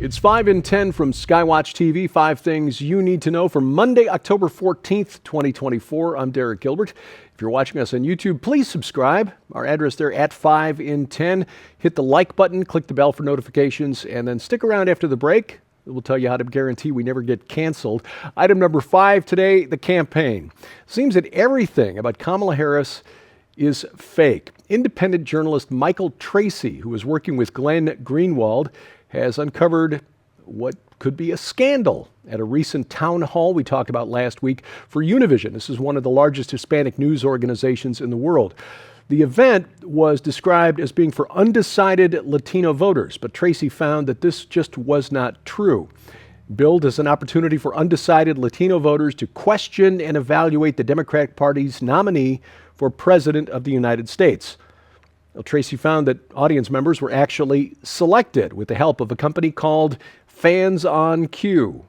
It's 5 in 10 from Skywatch TV. 5 things you need to know for Monday, October 14th, 2024. I'm Derek Gilbert. If you're watching us on YouTube, please subscribe. Our address there at 5 in 10. Hit the like button, click the bell for notifications, and then stick around after the break. We'll tell you how to guarantee we never get canceled. Item number 5 today, the campaign. Seems that everything about Kamala Harris is fake. Independent journalist Michael Tracy, who was working with Glenn Greenwald, has uncovered what could be a scandal at a recent town hall we talked about last week for Univision. This is one of the largest Hispanic news organizations in the world. The event was described as being for undecided Latino voters, but Tracy found that this just was not true. Billed as an opportunity for undecided Latino voters to question and evaluate the Democratic Party's nominee for President of the United States. Well, Tracy found that audience members were actually selected with the help of a company called Fans on Cue.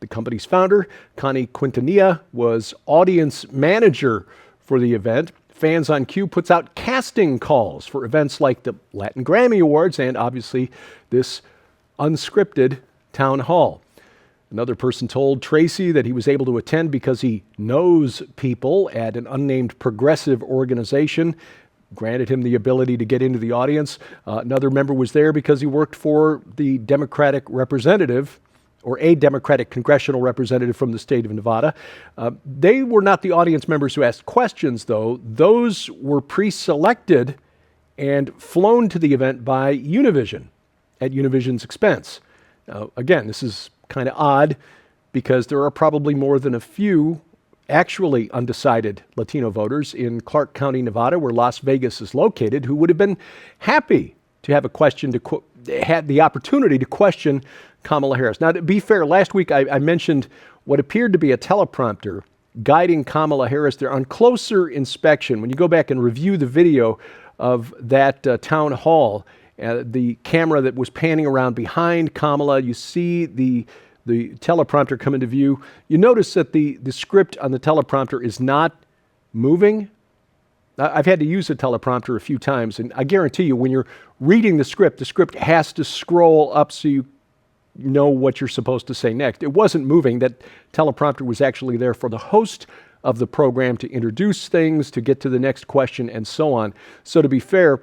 The company's founder, Connie Quintanilla, was audience manager for the event. Fans on Cue puts out casting calls for events like the Latin Grammy Awards and obviously this unscripted town hall. Another person told Tracy that he was able to attend because he knows people at an unnamed progressive organization, granted him the ability to get into the audience. Another member was there because he worked for the Democratic representative, or a Democratic congressional representative from the state of Nevada. They were not the audience members who asked questions, though. Those were pre-selected and flown to the event by Univision at Univision's expense. Now, again, this is kind of odd because there are probably more than a few actually undecided Latino voters in Clark County, Nevada, where Las Vegas is located, who would have been happy to have had the opportunity to question Kamala Harris. Now, to be fair, last week I mentioned what appeared to be a teleprompter guiding Kamala Harris there. On closer inspection, when you go back and review the video of that town hall, the camera that was panning around behind Kamala, you see the teleprompter come into view. You notice that the script on the teleprompter is not moving. I've had to use the teleprompter a few times, and I guarantee you when you're reading the script has to scroll up so you know what you're supposed to say next. It wasn't moving. That teleprompter was actually there for the host of the program to introduce things, to get to the next question, and so on. So to be fair,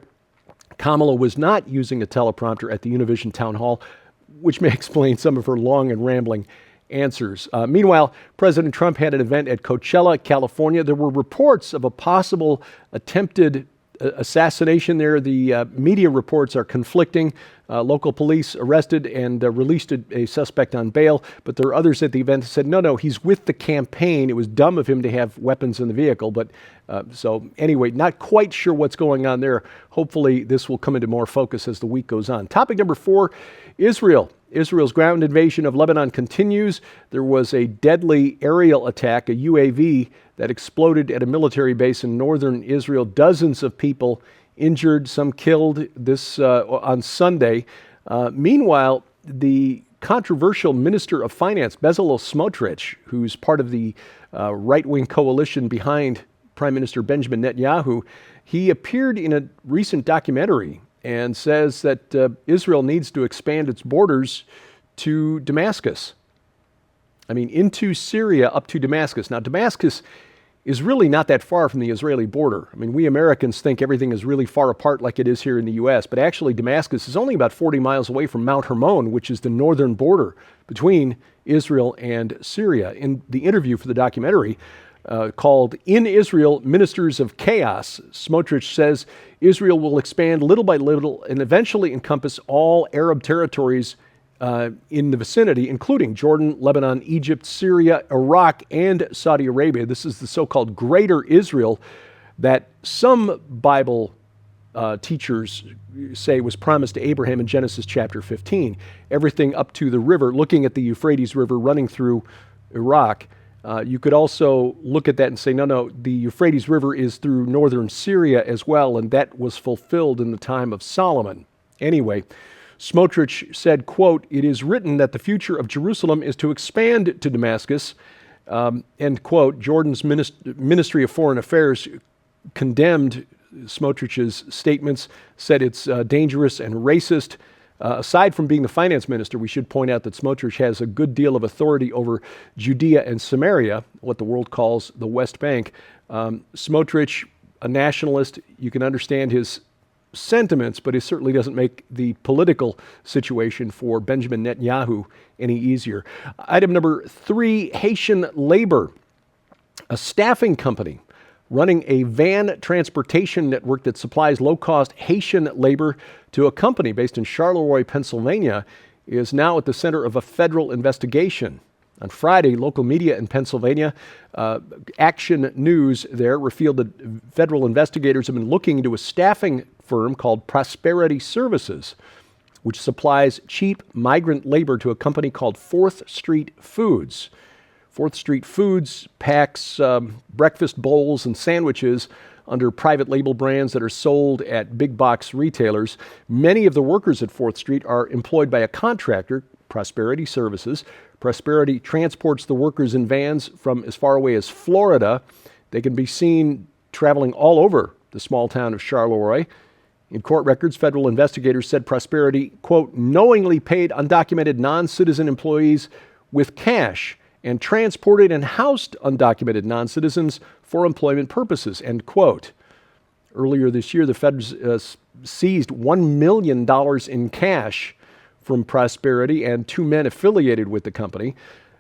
Kamala was not using a teleprompter at the Univision town hall, which may explain some of her long and rambling answers. Meanwhile, President Trump had an event at Coachella, California. There were reports of a possible attempted assassination there. The media reports are conflicting. Local police arrested and released a suspect on bail, but there are others at the event who said, no, he's with the campaign. It was dumb of him to have weapons in the vehicle. But so anyway, not quite sure what's going on there. Hopefully this will come into more focus as the week goes on. Topic number 4, Israel. Israel's ground invasion of Lebanon continues. There was a deadly aerial attack, a UAV, that exploded at a military base in northern Israel. Dozens of people injured, some killed this on Sunday. Meanwhile, the controversial Minister of Finance, Bezalel Smotrich, who's part of the right-wing coalition behind Prime Minister Benjamin Netanyahu, he appeared in a recent documentary and says that Israel needs to expand its borders to Damascus. I mean, into Syria up to Damascus. Now, Damascus is really not that far from the Israeli border. I mean, we Americans think everything is really far apart like it is here in the U.S., but actually Damascus is only about 40 miles away from Mount Hermon, which is the northern border between Israel and Syria. In the interview for the documentary, called In Israel, Ministers of Chaos, Smotrich says Israel will expand little by little and eventually encompass all Arab territories in the vicinity, including Jordan, Lebanon, Egypt, Syria, Iraq, and Saudi Arabia. This is the so-called Greater Israel that some Bible teachers say was promised to Abraham in Genesis chapter 15. Everything up to the river, looking at the Euphrates River running through Iraq. You could also look at that and say, no, the Euphrates River is through northern Syria as well, and that was fulfilled in the time of Solomon. Anyway, Smotrich said, quote, "It is written that the future of Jerusalem is to expand to Damascus," end quote. Jordan's Ministry of Foreign Affairs condemned Smotrich's statements, said it's dangerous and racist. Aside from being the finance minister, we should point out that Smotrich has a good deal of authority over Judea and Samaria, what the world calls the West Bank. Smotrich, a nationalist, you can understand his sentiments, but it certainly doesn't make the political situation for Benjamin Netanyahu any easier. Item number 3, Haitian Labor, a staffing company running a van transportation network that supplies low-cost Haitian labor to a company based in Charleroi, Pennsylvania, is now at the center of a federal investigation. On Friday, local media in Pennsylvania, Action News there, revealed that federal investigators have been looking into a staffing firm called Prosperity Services, which supplies cheap migrant labor to a company called 4th Street Foods. 4th Street Foods packs breakfast bowls and sandwiches under private label brands that are sold at big box retailers. Many of the workers at 4th Street are employed by a contractor, Prosperity Services. Prosperity transports the workers in vans from as far away as Florida. They can be seen traveling all over the small town of Charleroi. In court records, federal investigators said Prosperity, quote, knowingly paid undocumented non-citizen employees with cash and transported and housed undocumented non-citizens for employment purposes, end quote. Earlier this year, the feds seized $1 million in cash from Prosperity and 2 men affiliated with the company.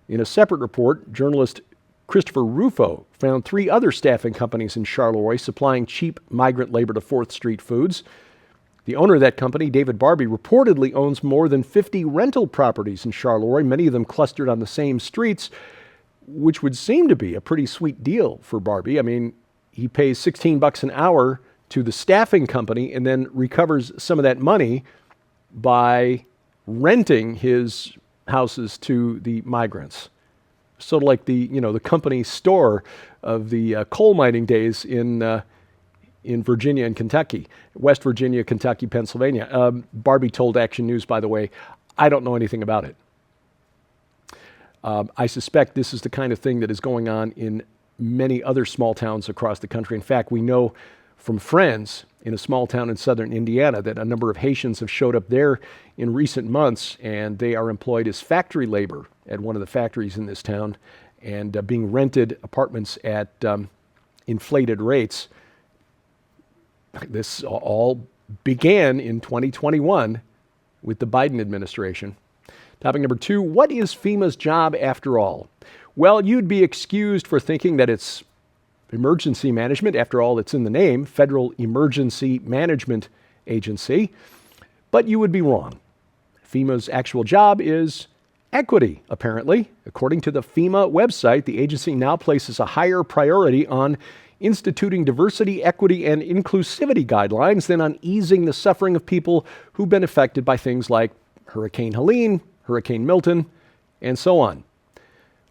In a separate report, journalist Christopher Rufo found 3 other staffing companies in Charleroi supplying cheap migrant labor to 4th Street Foods. The owner of that company, David Barbie, reportedly owns more than 50 rental properties in Charleroi, many of them clustered on the same streets, which would seem to be a pretty sweet deal for Barbie. I mean, he pays $16 an hour to the staffing company and then recovers some of that money by renting his houses to the migrants. Sort of like the company store of the coal mining days in Virginia and Kentucky, West Virginia, Kentucky, Pennsylvania. Barbie told Action News, by the way, I don't know anything about it. I suspect this is the kind of thing that is going on in many other small towns across the country. In fact, we know from friends in a small town in southern Indiana that a number of Haitians have showed up there in recent months, and they are employed as factory labor at one of the factories in this town and being rented apartments at inflated rates. This all began in 2021 with the Biden administration. Topic number 2, what is FEMA's job after all? Well, you'd be excused for thinking that it's emergency management. After all, it's in the name, Federal Emergency Management Agency. But you would be wrong. FEMA's actual job is equity, apparently. According to the FEMA website, the agency now places a higher priority on instituting diversity, equity, and inclusivity guidelines than on easing the suffering of people who've been affected by things like Hurricane Helene, Hurricane Milton, and so on.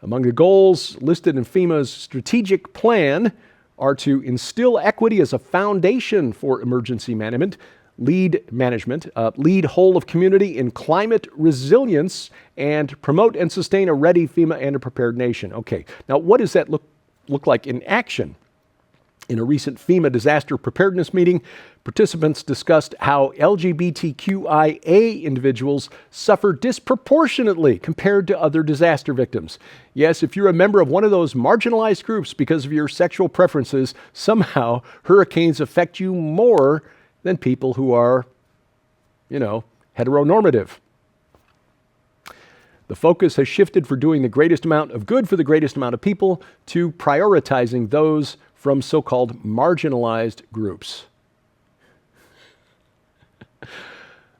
Among the goals listed in FEMA's strategic plan are to instill equity as a foundation for emergency management, lead whole of community in climate resilience, and promote and sustain a ready FEMA and a prepared nation. Okay, now what does that look like in action? In a recent FEMA disaster preparedness meeting, participants discussed how LGBTQIA individuals suffer disproportionately compared to other disaster victims. Yes, if you're a member of one of those marginalized groups because of your sexual preferences, somehow hurricanes affect you more than people who are, heteronormative. The focus has shifted from doing the greatest amount of good for the greatest amount of people to prioritizing those from so-called marginalized groups.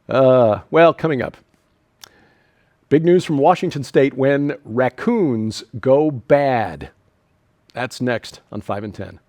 Coming up. Big news from Washington State when raccoons go bad. That's next on 5 and 10.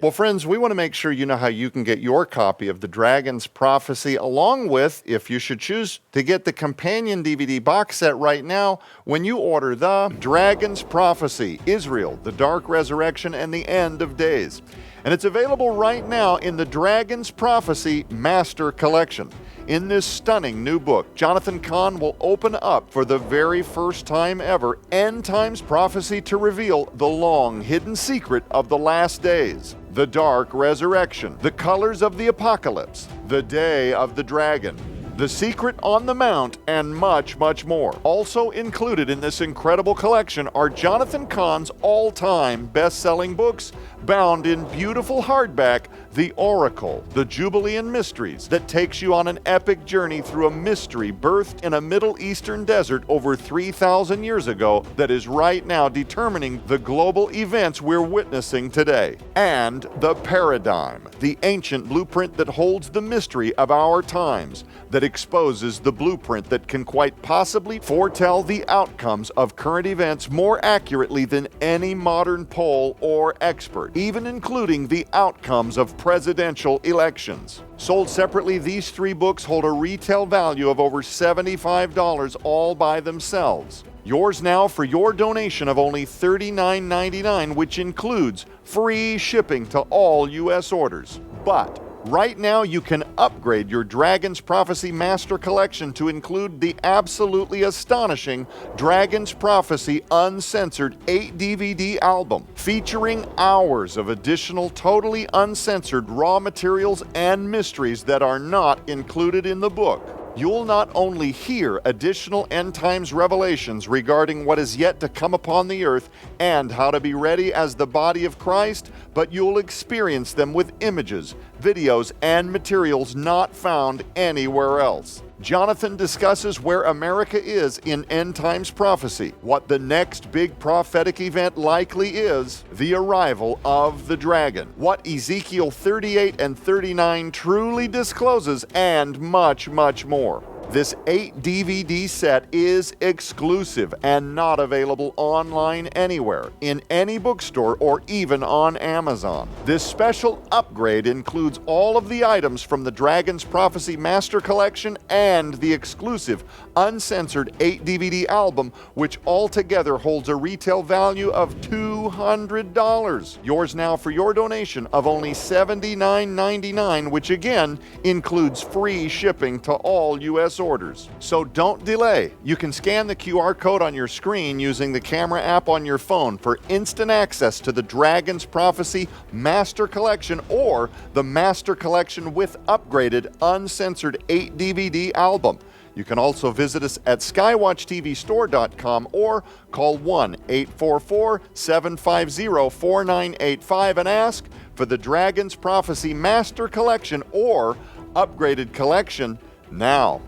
Well, friends, we want to make sure you know how you can get your copy of The Dragon's Prophecy, along with, if you should choose to get the companion DVD box set right now, when you order The Dragon's Prophecy, Israel, the Dark Resurrection, and the End of Days. And it's available right now in The Dragon's Prophecy Master Collection. In this stunning new book, Jonathan Cahn will open up for the very first time ever end times prophecy to reveal the long hidden secret of the last days, the dark resurrection, the colors of the apocalypse, the day of the dragon, The Secret on the Mount, and much, much more. Also included in this incredible collection are Jonathan Cahn's all-time best-selling books, bound in beautiful hardback, The Oracle, The Jubilean Mysteries, that takes you on an epic journey through a mystery birthed in a Middle Eastern desert over 3,000 years ago that is right now determining the global events we're witnessing today. And The Paradigm, the ancient blueprint that holds the mystery of our times, that exposes the blueprint that can quite possibly foretell the outcomes of current events more accurately than any modern poll or expert, even including the outcomes of presidential elections. Sold separately, these 3 books hold a retail value of over $75 all by themselves. Yours now for your donation of only $39.99, which includes free shipping to all U.S. orders. But right now, you can upgrade your Dragon's Prophecy Master Collection to include the absolutely astonishing Dragon's Prophecy Uncensored 8-DVD album, featuring hours of additional totally uncensored raw materials and mysteries that are not included in the book. You'll not only hear additional end times revelations regarding what is yet to come upon the earth and how to be ready as the body of Christ, but you'll experience them with images, videos, and materials not found anywhere else. Jonathan discusses where America is in end times prophecy, what the next big prophetic event likely is, the arrival of the dragon, what Ezekiel 38 and 39 truly discloses, and much, much more. This 8-DVD set is exclusive and not available online anywhere, in any bookstore, or even on Amazon. This special upgrade includes all of the items from the Dragon's Prophecy Master Collection and the exclusive uncensored 8-DVD album, which altogether holds a retail value of $200. Yours now for your donation of only $79.99, which again includes free shipping to all U.S. orders. So don't delay. You can scan the QR code on your screen using the camera app on your phone for instant access to the Dragon's Prophecy Master Collection or the Master Collection with upgraded uncensored 8-DVD album. You can also visit us at skywatchtvstore.com or call 1-844-750-4985 and ask for the Dragon's Prophecy Master Collection or upgraded collection now.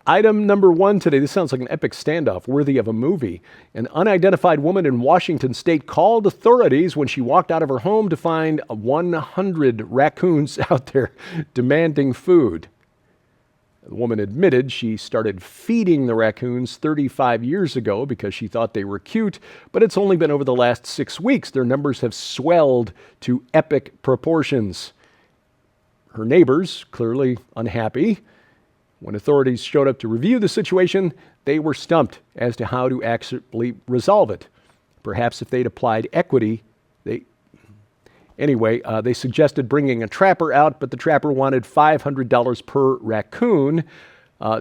Item number 1 today. This sounds like an epic standoff worthy of a movie. An unidentified woman in Washington state called authorities when she walked out of her home to find 100 raccoons out there demanding food. The woman admitted she started feeding the raccoons 35 years ago because she thought they were cute, but it's only been over the last 6 weeks. Their numbers have swelled to epic proportions. Her neighbors, clearly unhappy. When authorities showed up to review the situation, they were stumped as to how to actually resolve it. Perhaps if they'd applied equity, they suggested bringing a trapper out, but the trapper wanted $500 per raccoon,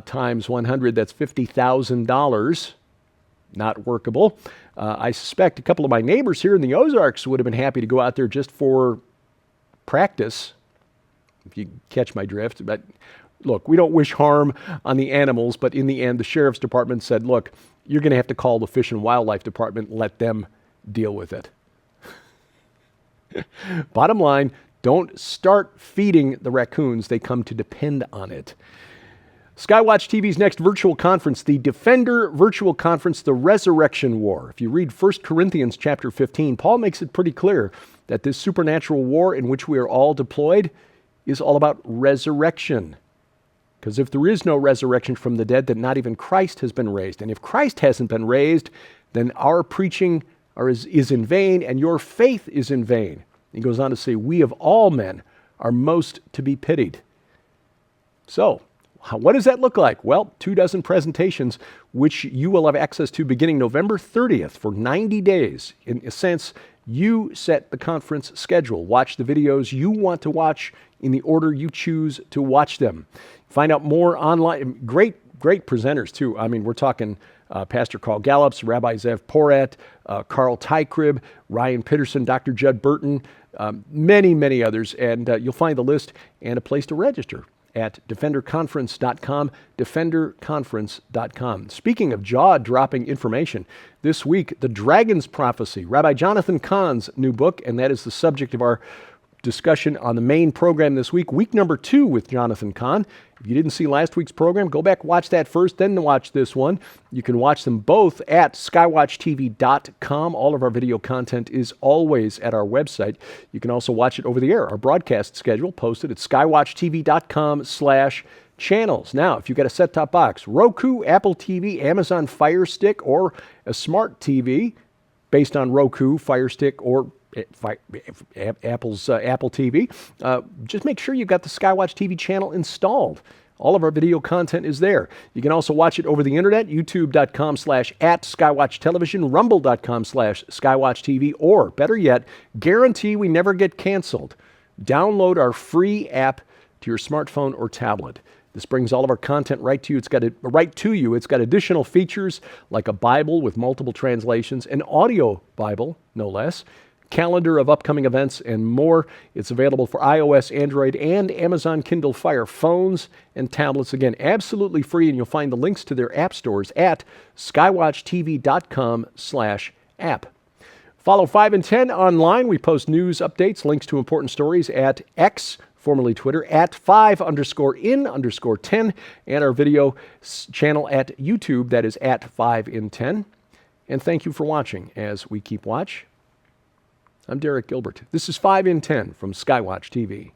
times 100, that's $50,000. Not workable. I suspect a couple of my neighbors here in the Ozarks would have been happy to go out there just for practice, if you catch my drift. But look, we don't wish harm on the animals, but in the end, the sheriff's department said, look, you're going to have to call the Fish and Wildlife Department and let them deal with it. Bottom line, don't start feeding the raccoons. They come to depend on it. Skywatch TV's next virtual conference, the Defender Virtual Conference, The Resurrection War. If you read 1 Corinthians chapter 15, Paul makes it pretty clear that this supernatural war in which we are all deployed is all about resurrection. Because if there is no resurrection from the dead, then not even Christ has been raised. And if Christ hasn't been raised, then our preaching is in vain, and your faith is in vain. He goes on to say, we of all men are most to be pitied. So, what does that look like? Well, 24 presentations, which you will have access to beginning November 30th for 90 days. In a sense, you set the conference schedule. Watch the videos you want to watch in the order you choose to watch them. Find out more online. Great presenters, too. I mean, we're talking Pastor Carl Gallups, Rabbi Zev Porat, Carl Tykrib, Ryan Peterson, Dr. Judd Burton, many, many others. And you'll find the list and a place to register at defenderconference.com, defenderconference.com. Speaking of jaw-dropping information, this week, The Dragon's Prophecy, Rabbi Jonathan Cahn's new book, and that is the subject of our discussion on the main program this week, week number 2 with Jonathan Cahn. If you didn't see last week's program, go back, watch that first, then watch this one. You can watch them both at skywatchtv.com. All of our video content is always at our website. You can also watch it over the air. Our broadcast schedule posted at skywatchtv.com/channels. Now, if you've got a set-top box, Roku, Apple TV, Amazon Fire Stick, or a smart TV based on Roku, Fire Stick, or Apple's Apple TV, just make sure you've got the Skywatch TV channel installed. All of our video content is there. You can also watch it over the internet, youtube.com/@skywatchtelevision, rumble.com/skywatchtv, or better yet, guarantee we never get canceled. Download our free app to your smartphone or tablet. This brings all of our content right to you. It's got additional features like a Bible with multiple translations, an audio Bible, no less, calendar of upcoming events, and more. It's available for iOS, Android, and Amazon Kindle Fire phones and tablets. Again, absolutely free, and you'll find the links to their app stores at skywatchtv.com/app. Follow 5 and 10 online. We post news updates, links to important stories at X, formerly Twitter, at 5_in_10, and our video channel at YouTube, that is at 5in10. And thank you for watching as we keep watch. I'm Derek Gilbert. This is 5 in 10 from Skywatch TV.